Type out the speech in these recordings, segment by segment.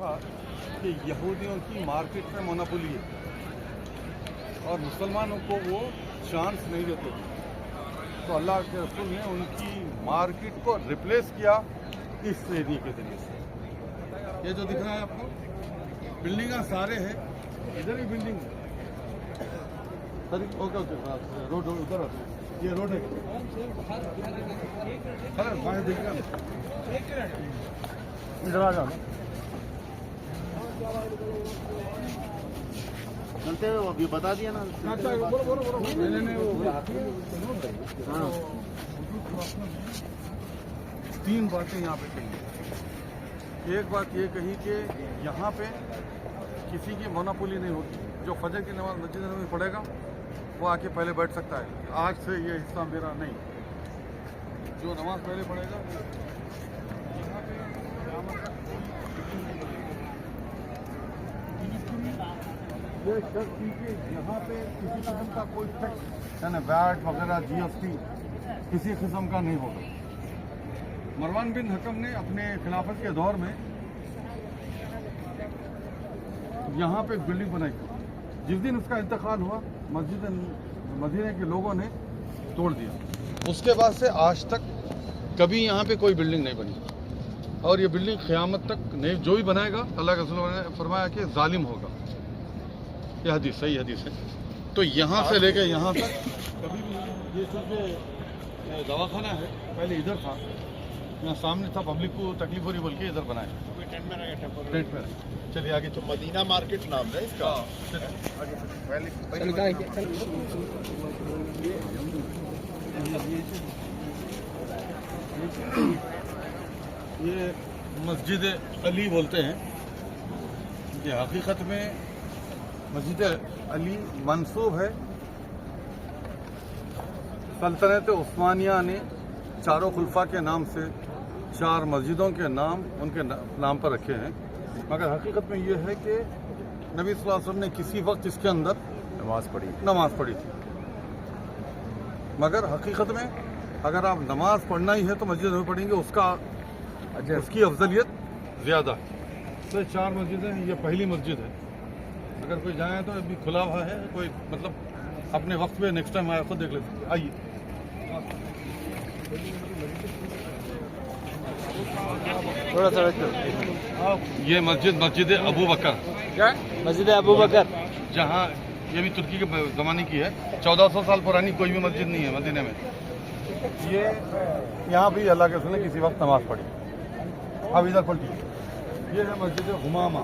था कि यहूदियों की मार्केट में मोनोपोली है और मुसलमानों को वो चांस नहीं देते थे। तो अल्लाह के रसूल ने उनकी मार्केट को रिप्लेस किया इस एरिया के जरिए से। ये जो दिख रहा है आपको बिल्डिंग सारे हैं, इधर भी बिल्डिंग है सर। ओके ओके रोड उधर ये रोड है सर, बाहर देखिए इधर आ जाओ। चलते हो अभी बता दिया ना। हाँ, तीन बातें यहाँ पे कही। एक बात ये कही कि यहाँ पे किसी की मोनोपोली नहीं होती। जो फजर की नमाज मस्जिद में पढ़ेगा वो आके पहले बैठ सकता है। आज से ये हिस्सा मेरा नहीं, जो नमाज पहले पढ़ेगा यहाँ पे ये शर्त थी कि यहाँ पे किसी किस्म का कोई टैक्स यानी वैट वगैरह GST किसी किस्म का नहीं होगा। मरवान बिन हकम ने अपने खिलाफत के दौर में यहाँ पे एक बिल्डिंग बनाई। जिस दिन उसका इंतकाल हुआ मस्जिद मदीने के लोगों ने तोड़ दिया। उसके बाद से आज तक कभी यहाँ पे कोई बिल्डिंग नहीं बनी और ये बिल्डिंग क़यामत तक नहीं, जो भी बनाएगा अल्लाह के रसूल ने फरमाया कि जालिम होगा। यह हदीस सही हदीस है। तो यहाँ से लेकर यहाँ तक कभी भी ये चूँकि दवाखाना है, पहले इधर था, यहाँ सामने था, पब्लिक को तकलीफ हो रही बोल के इधर बनाया, टेंट में। चलिए आगे। तो मदीना मार्केट नाम है इसका। ये मस्जिद अली बोलते हैं। ये हकीकत में मस्जिद अली मंसूब है सल्तनत उस्मानिया ने चारों खुलफा के नाम से 4 मस्जिदों के नाम उनके नाम पर रखे हैं। मगर हकीकत में ये है कि नबी सल्लल्लाहु अलैहि वसल्लम ने किसी वक्त इसके अंदर नमाज पढ़ी थी। मगर हकीकत में अगर आप नमाज पढ़ना ही है तो मस्जिद में पढ़ेंगे, उसकी अफजलियत ज़्यादा है। तो 4 मस्जिदें हैं, ये पहली मस्जिद है। अगर कोई जाए तो अभी खुला हुआ है, कोई मतलब अपने वक्त पे नेक्स्ट टाइम आया खुद देख लेते। आइए थोड़ा सा ये मस्जिद अबू बकर, क्या मस्जिद अबू बकर, जहाँ ये भी तुर्की के ज़माने की है। 1400 साल पुरानी कोई भी मस्जिद नहीं है मदीने में। ये यहाँ भी अल्लाह के रसूल ने किसी वक्त नमाज पढ़ी। अब इधर पलटी। ये है मस्जिद हुमामा।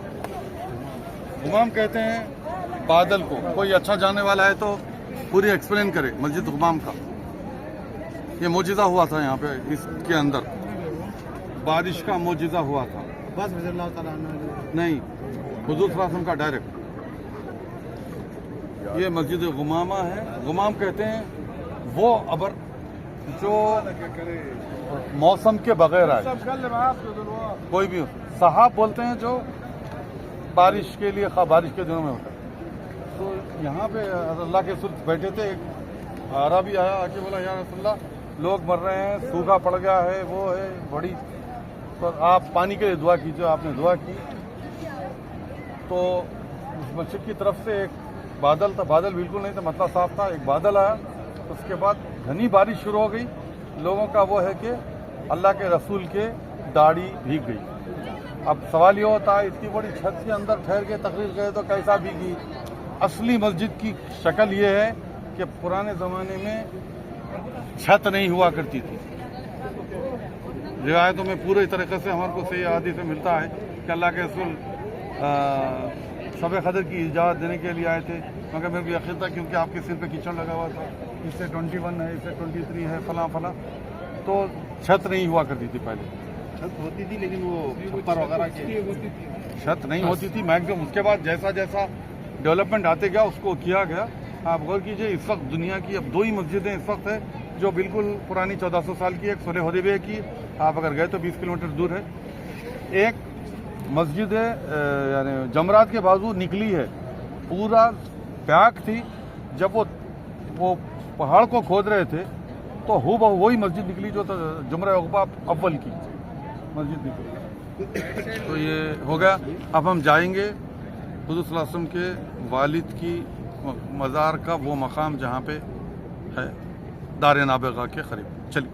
हुमाम कहते हैं बादल को। कोई अच्छा जाने वाला है तो पूरी एक्सप्लेन करे मस्जिद हुमाम का। ये मोजिज़ा हुआ था यहाँ पे, इसके अंदर बारिश का मोजिज़ा हुआ था। बस नहीं, हुजूर सल्लल्लाहु अलैहि वसल्लम का डायरेक्ट। ये मस्जिद गुमामा है। गुमाम कहते हैं वो अबर जो मौसम के बगैर आए, कोई भी सहाब बोलते हैं जो बारिश के लिए बारिश के दिनों में होता है। तो यहाँ पे अल्लाह के रसूल बैठे थे, एक अरबी आया आके बोला या रसूलल्लाह लोग मर रहे हैं, सूखा पड़ गया है, वो है बड़ी, तो आप पानी के लिए दुआ कीजिए। आपने दुआ की तो उस मस्जिद की तरफ से एक बादल था, बादल बिल्कुल नहीं था, मतलब साफ था, एक बादल आया। उसके बाद घनी बारिश शुरू हो गई। लोगों का वो है कि अल्लाह के रसूल के दाढ़ी भीग गई। अब सवाल ये होता है इतनी बड़ी छत के अंदर ठहर के तकरीर गए तो कैसा भीगी। असली मस्जिद की शक्ल ये है कि पुराने ज़माने में छत नहीं हुआ करती थी। रिवायतों में पूरे तरीके से हमारे को सही हदीस से मिलता है कि अल्लाह के रसूल शब क़द्र की इजाज़त देने के लिए आए थे, मगर मेरे को यकीन था क्योंकि आपके सिर पे कीचड़ लगा हुआ था, इससे 21 है, इससे 23 है, फला फला, तो छत नहीं हुआ करती थी। पहले छत होती थी लेकिन वो छप्पर वगैरह की छत नहीं होती थी मैक्सिमम। उसके बाद जैसा जैसा डेवलपमेंट आते गया उसको किया गया। आप गौर कीजिए इस वक्त दुनिया की अब 2 ही मस्जिदें इस वक्त है जो बिल्कुल पुरानी 1400 साल की। एक सुलह हुदैबिया की, आप अगर गए तो 20 किलोमीटर दूर है। एक मस्जिद है यानी जमरात के बाजू निकली है, पूरा पैक थी। जब वो पहाड़ को खोद रहे थे तो वही मस्जिद निकली जो जमरा उक़बा अव्वल की मस्जिद निकली। तो ये हो गया। अब हम जाएंगे हुज़ूर सल्लल्लाहु अलैहि वसल्लम के वालिद की मज़ार का वो मकाम जहाँ पे है दार नाबगा के करीब। चलिए।